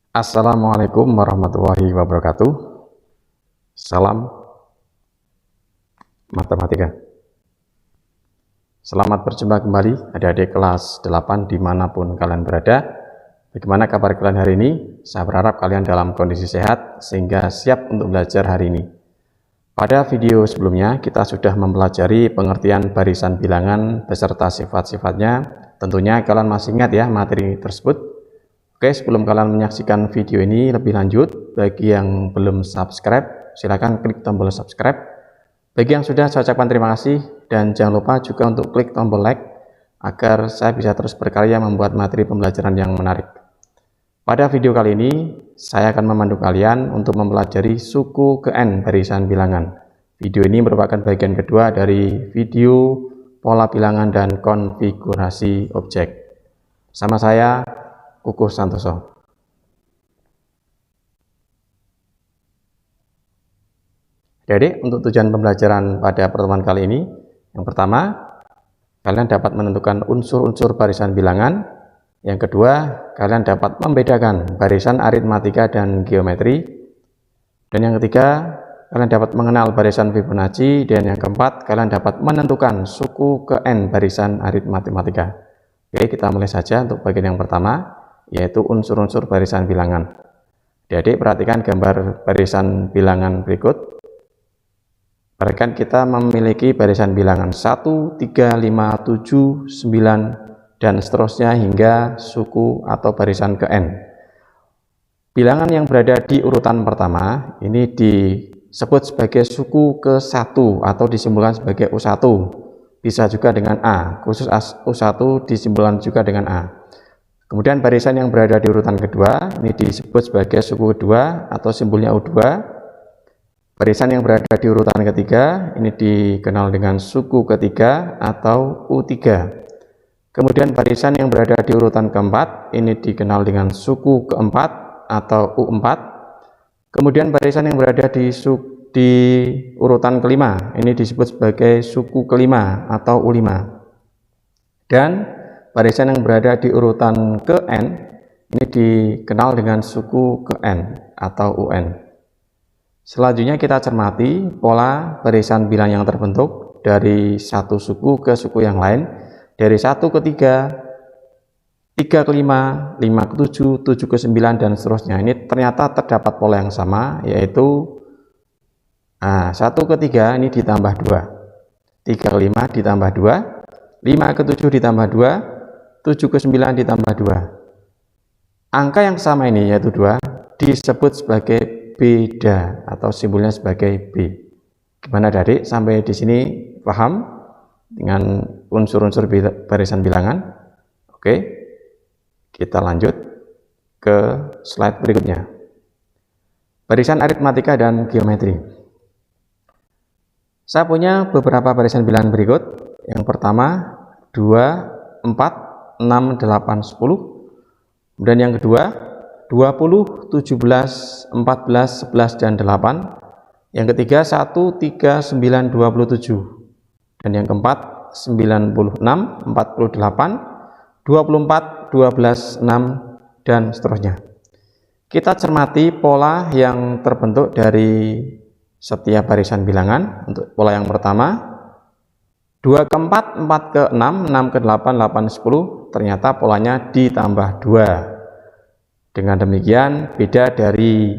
Assalamualaikum warahmatullahi wabarakatuh. Salam matematika. Selamat berjumpa kembali adik-adik kelas 8 dimanapun kalian berada. Bagaimana kabar kalian hari ini? Saya berharap kalian dalam kondisi sehat sehingga siap untuk belajar hari ini. Pada video sebelumnya kita sudah mempelajari pengertian barisan bilangan beserta sifat-sifatnya. Tentunya kalian masih ingat ya materi tersebut. Oke, sebelum kalian menyaksikan video ini lebih lanjut, bagi yang belum subscribe, silakan klik tombol subscribe. Bagi yang sudah, saya ucapkan terima kasih, dan jangan lupa juga untuk klik tombol like, agar saya bisa terus berkarya membuat materi pembelajaran yang menarik. Pada video kali ini, saya akan memandu kalian untuk mempelajari suku ke N barisan bilangan. Video ini merupakan bagian kedua dari video pola bilangan dan konfigurasi objek. Sama saya, Kukuh Santoso. Jadi untuk tujuan pembelajaran pada pertemuan kali ini, yang pertama, kalian dapat menentukan unsur-unsur barisan bilangan. Yang kedua, kalian dapat membedakan barisan aritmatika dan geometri. Dan yang ketiga, kalian dapat mengenal barisan Fibonacci. Dan yang keempat, kalian dapat menentukan suku ke N barisan aritmatika. Oke, kita mulai saja untuk bagian yang pertama, yaitu unsur-unsur barisan bilangan. Adik-adik perhatikan gambar barisan bilangan berikut. Perhatikan kita memiliki barisan bilangan 1, 3, 5, 7, 9, dan seterusnya hingga suku atau barisan ke N. Bilangan yang berada di urutan pertama ini disebut sebagai suku ke 1 atau disimbolkan sebagai U1. Bisa juga dengan A, khusus U1 disimbolkan juga dengan A. Kemudian barisan yang berada di urutan kedua ini disebut sebagai suku kedua atau simbolnya U2. Barisan yang berada di urutan ketiga ini dikenal dengan suku ketiga atau U3. Kemudian barisan yang berada di urutan keempat ini dikenal dengan suku keempat atau U4. Kemudian barisan yang berada di urutan kelima ini disebut sebagai suku kelima atau U5. Dan barisan yang berada di urutan ke N ini dikenal dengan suku ke N atau UN. Selanjutnya kita cermati pola barisan bilang yang terbentuk dari satu suku ke suku yang lain, dari 1 ke 3, 3 ke 5, 5 ke 7, 7 ke 9, dan seterusnya. Ini ternyata terdapat pola yang sama, yaitu 1 ke 3 ini ditambah 2, 3 ke 5 ditambah 2, 5 ke 7 ditambah 2, 7 ke 9 ditambah 2. Angka yang sama ini yaitu 2 disebut sebagai beda atau simbolnya sebagai B. Gimana adik? Sampai di sini paham dengan unsur-unsur barisan bilangan? Oke, kita lanjut ke slide berikutnya. Barisan aritmatika dan geometri. Saya punya beberapa barisan bilangan berikut. Yang pertama 2, 4, 6, 8, 10. Kemudian yang kedua 20, 17, 14, 11, dan 8. Yang ketiga 1, 3, 9, 27. Dan yang keempat 96, 48, 24, 12, 6, dan seterusnya. Kita cermati pola yang terbentuk dari setiap barisan bilangan. Untuk pola yang pertama 2 ke 4, 4 ke 6, 6 ke 8, 8, 10. Ternyata polanya ditambah 2. Dengan demikian beda dari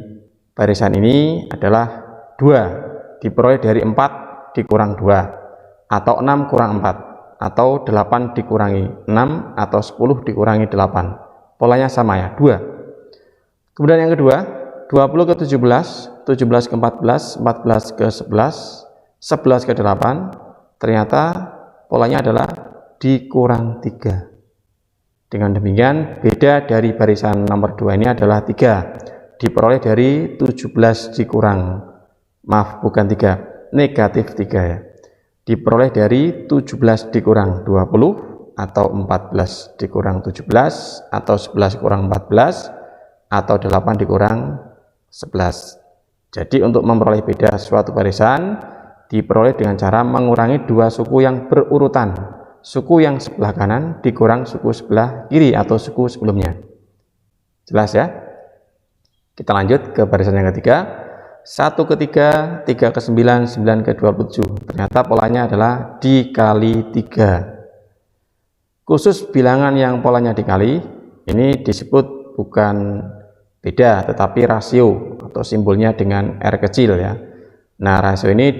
barisan ini adalah 2 diperoleh dari 4 dikurang 2, atau 6 kurang 4, atau 8 dikurangi 6, atau 10 dikurangi 8. Polanya sama ya, 2. Kemudian yang kedua 20 ke 17, 17 ke 14, 14 ke 11, 11 ke 8. Ternyata polanya adalah dikurang 3. Dengan demikian beda dari barisan nomor 2 ini adalah 3 diperoleh dari 17 dikurang, bukan 3, negatif 3 ya, diperoleh dari 17 dikurang 20, atau 14 dikurang 17, atau 11 kurang 14, atau 8 dikurang 11. Jadi untuk memperoleh beda suatu barisan diperoleh dengan cara mengurangi 2 suku yang berurutan. Suku yang sebelah kanan dikurang suku sebelah kiri atau suku sebelumnya. Jelas ya? Kita lanjut ke barisan yang ketiga. 1 ke 3, 3 ke 9, 9 ke 27. Ternyata polanya adalah dikali 3. Khusus bilangan yang polanya dikali, ini disebut bukan beda, tetapi rasio atau simbolnya dengan R kecil ya. Nah, rasio ini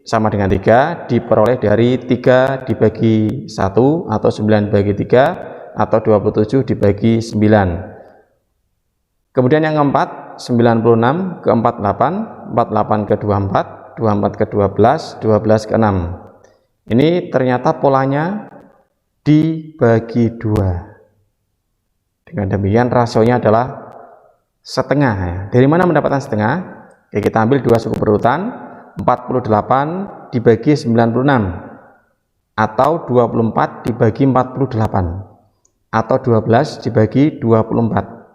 sama dengan 3, diperoleh dari 3 dibagi 1 atau 9 bagi 3 atau 27 dibagi 9. Kemudian yang keempat, 96 ke 48, 48 ke 24, 24 ke 12, 12 ke 6. Ini ternyata polanya dibagi 2. Dengan demikian rasionya adalah setengah ya. Dari mana mendapatkan setengah? Oke, kita ambil dua suku berurutan, 48 dibagi 96 atau 24 dibagi 48 atau 12 dibagi 24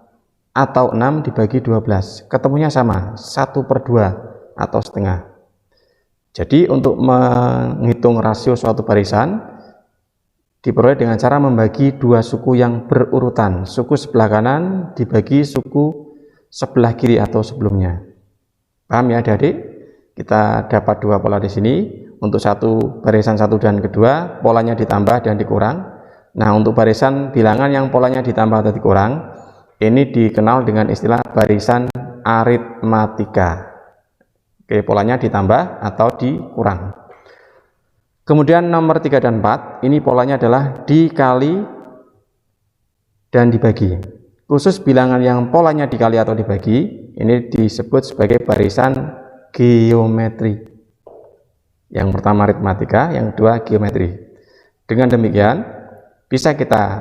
atau 6 dibagi 12. Ketemunya sama, 1/2 atau setengah. Jadi untuk menghitung rasio suatu barisan diperoleh dengan cara membagi dua suku yang berurutan. Suku sebelah kanan dibagi suku sebelah kiri atau sebelumnya. Paham ya adik-adik? Kita dapat dua pola di sini. Untuk satu barisan satu dan kedua, polanya ditambah dan dikurang. Nah, untuk barisan bilangan yang polanya ditambah atau dikurang, ini dikenal dengan istilah barisan aritmatika. Oke, polanya ditambah atau dikurang. Kemudian nomor 3 dan 4, ini polanya adalah dikali dan dibagi. Khusus bilangan yang polanya dikali atau dibagi, ini disebut sebagai barisan geometri. Yang pertama aritmatika, yang kedua geometri. Dengan demikian, bisa kita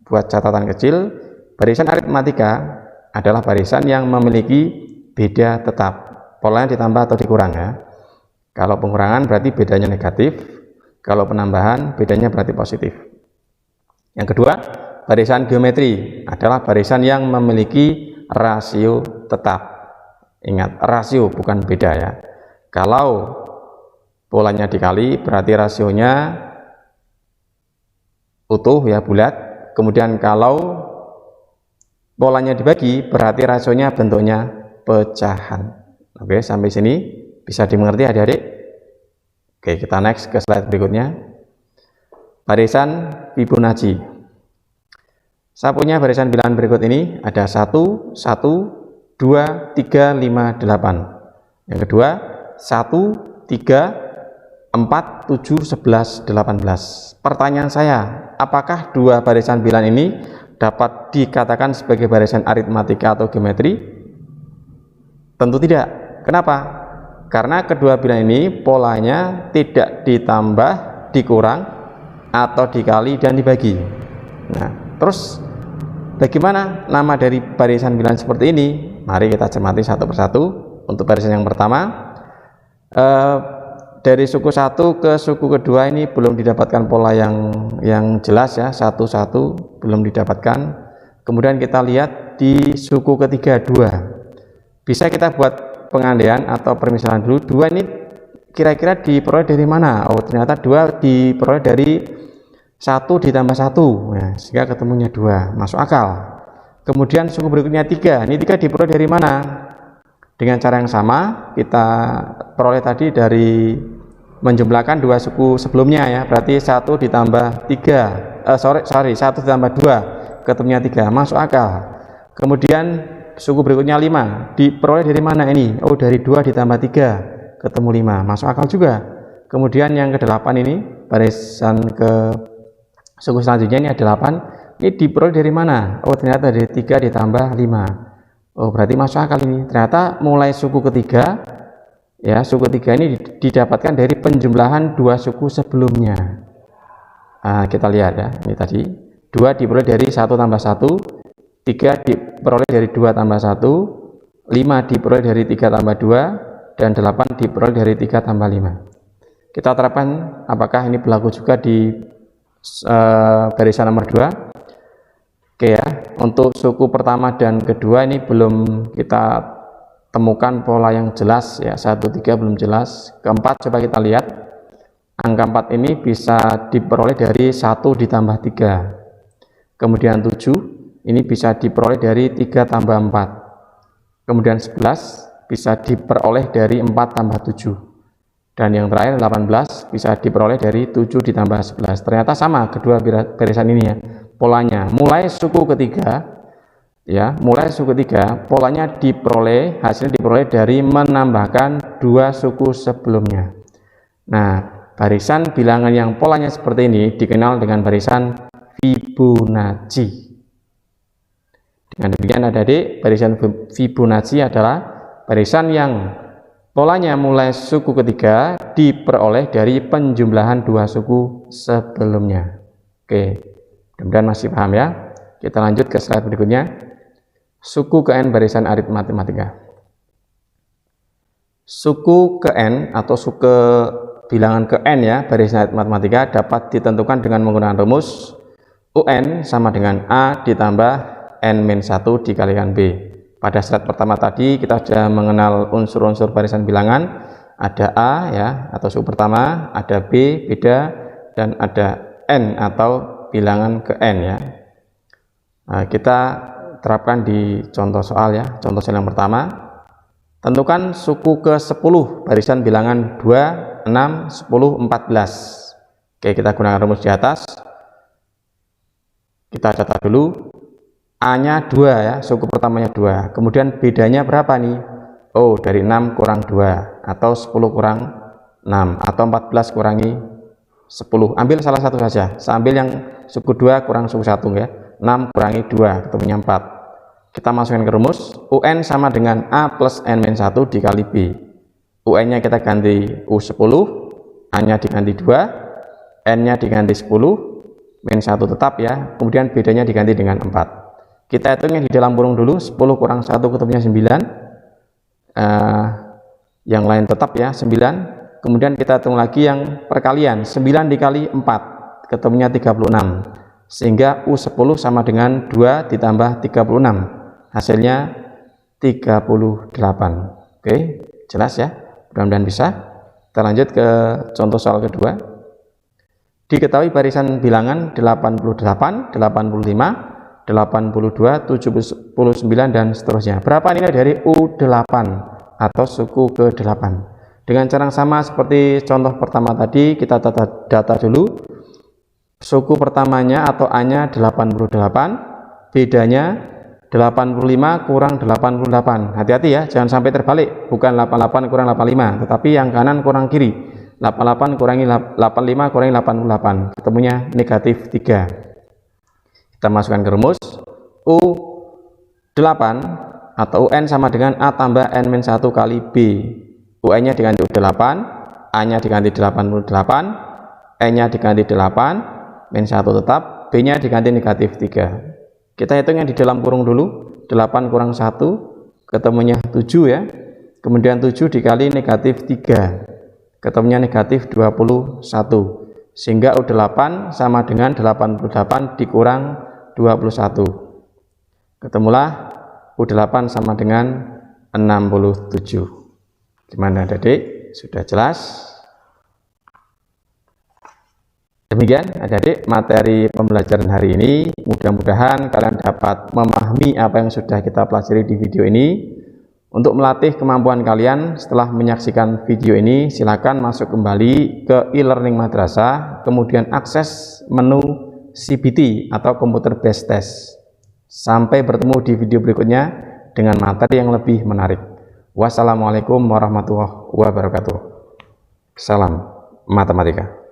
buat catatan kecil. Barisan aritmatika adalah barisan yang memiliki beda tetap. Polanya ditambah atau dikurang ya. Kalau pengurangan berarti bedanya negatif. Kalau penambahan bedanya berarti positif. Yang kedua, barisan geometri adalah barisan yang memiliki rasio tetap. Ingat, rasio bukan beda ya. Kalau polanya dikali berarti rasionya utuh ya, bulat. Kemudian kalau polanya dibagi berarti rasionya bentuknya pecahan. Oke, sampai sini bisa dimengerti adik-adik? Oke, kita next ke slide berikutnya. Barisan Fibonacci. Saya punya barisan bilangan berikut ini ada 1, 1, 2, 3, 5, 8. Yang kedua 1, 3, 4, 7, 11, 18. Pertanyaan saya, apakah dua barisan bilangan ini dapat dikatakan sebagai barisan aritmatika atau geometri? Tentu tidak. Kenapa? Karena kedua bilangan ini polanya tidak ditambah, dikurang, atau dikali dan dibagi. Nah, terus bagaimana nama dari barisan bilangan seperti ini? Mari kita cermati satu persatu. Untuk barisan yang pertama, dari suku 1 ke suku kedua ini belum didapatkan pola yang jelas ya, 1, 1 belum didapatkan. Kemudian kita lihat di suku ketiga 2. Bisa kita buat pengandaian atau permisalan dulu. 2 ini kira-kira diperoleh dari mana? Oh, ternyata 2 diperoleh dari 1 ditambah 1 ya, sehingga ketemunya 2. Masuk akal. Kemudian suku berikutnya 3. Ini 3 diperoleh dari mana? Dengan cara yang sama kita peroleh tadi dari menjumlahkan dua suku sebelumnya ya, berarti 1 ditambah 3 1 ditambah 2 ketemunya 3, masuk akal. Kemudian suku berikutnya 5 diperoleh dari mana ini? Oh, dari 2 ditambah 3 ketemu 5, masuk akal juga. Kemudian yang ke-8 ini barisan ke suku selanjutnya ini ada 8, ini diperoleh dari mana? Oh, ternyata dari 3 ditambah 5. Oh, berarti masuk akal ini. Ternyata mulai suku ketiga ya, suku ketiga ini didapatkan dari penjumlahan dua suku sebelumnya. Nah, kita lihat ya, ini tadi 2 diperoleh dari 1 tambah 1, 3 diperoleh dari 2 tambah 1, 5 diperoleh dari 3 tambah 2, dan 8 diperoleh dari 3 tambah 5. Kita terapkan apakah ini berlaku juga di barisan nomor 2. Oke ya, untuk suku pertama dan kedua ini belum kita temukan pola yang jelas ya, 1, 3 belum jelas. Keempat coba kita lihat, angka 4 ini bisa diperoleh dari 1 ditambah 3. Kemudian 7 ini bisa diperoleh dari 3 tambah 4. kemudian 11 bisa diperoleh dari 4 tambah 7, dan yang terakhir 18 bisa diperoleh dari 7 ditambah 11. Ternyata sama kedua barisan ini ya polanya. Mulai suku ketiga ya, mulai suku ketiga polanya diperoleh, hasilnya diperoleh dari menambahkan 2 suku sebelumnya. Nah, barisan bilangan yang polanya seperti ini dikenal dengan barisan Fibonacci. Dengan demikian adik-adik, barisan Fibonacci adalah barisan yang polanya mulai suku ketiga diperoleh dari penjumlahan 2 suku sebelumnya. Oke, mudah-mudahan masih paham ya. Kita lanjut ke slide berikutnya. Suku ke n barisan aritmatika. Suku ke n atau suku bilangan ke n ya barisan aritmatika dapat ditentukan dengan menggunakan rumus UN sama dengan A ditambah N-1 dikalikan B. Pada slide pertama tadi kita sudah mengenal unsur-unsur barisan bilangan. Ada A ya atau suku pertama, ada B beda, dan ada N atau bilangan ke N ya. Nah, kita terapkan di contoh soal ya. Contoh soal yang pertama, tentukan suku ke 10 barisan bilangan 2, 6, 10, 14. Oke, kita gunakan rumus di atas. Kita catat dulu. A-nya 2 ya, suku pertamanya 2. Kemudian bedanya berapa nih? Oh, dari 6 kurang 2 atau 10 kurang 6 atau 14 kurangi 10. Ambil salah satu saja. Saya ambil yang suku 2 kurang suku 1 ya. 6 kurangi 2 ketemunya 4. Kita masukkan ke rumus. UN sama dengan A plus N-1 dikali B. UN-nya kita ganti U10, A-nya diganti 2, N-nya diganti 10, min 1 tetap ya. Kemudian bedanya diganti dengan 4. Kita hitungnya di dalam kurung dulu. 10 kurang 1 ketemunya 9. Yang lain tetap ya 9. Kemudian kita hitung lagi yang perkalian. 9 dikali 4 ketemunya 36. Sehingga U10 sama dengan 2 ditambah 36. Hasilnya 38. Oke, jelas ya? Mudah-mudahan bisa. Kita lanjut ke contoh soal kedua. Diketahui barisan bilangan 88, 85, 82, 79 dan seterusnya. Berapa nilai dari U8 atau suku ke-8? Dengan cara yang sama seperti contoh pertama tadi, kita data dulu. Suku pertamanya atau A-nya 88, bedanya 85 kurang 88. Hati-hati ya, jangan sampai terbalik. Bukan 88 kurang 85, tetapi yang kanan kurang kiri. 88 kurangi 85 kurangi 88, ketemunya negatif 3. Kita masukkan ke rumus. U8 atau UN sama dengan A tambah N-1 kali B. UN-nya diganti U8, A-nya diganti 88, N-nya diganti 8, min 1 tetap, B-nya diganti negatif 3. Kita hitung yang di dalam kurung dulu. 8 kurang 1 ketemunya 7 ya. Kemudian 7 dikali negatif 3 ketemunya negatif 21. Sehingga U8 sama dengan 88 dikurang 21. Ketemulah U8 sama dengan 67. Gimana adik-adik? Sudah jelas? Demikian adik-adik materi pembelajaran hari ini. Mudah-mudahan kalian dapat memahami apa yang sudah kita pelajari di video ini. Untuk melatih kemampuan kalian setelah menyaksikan video ini, silakan masuk kembali ke e-learning madrasah, kemudian akses menu CBT atau Computer Based Test. Sampai bertemu di video berikutnya dengan materi yang lebih menarik. Wassalamualaikum warahmatullahi wabarakatuh. Salam matematika.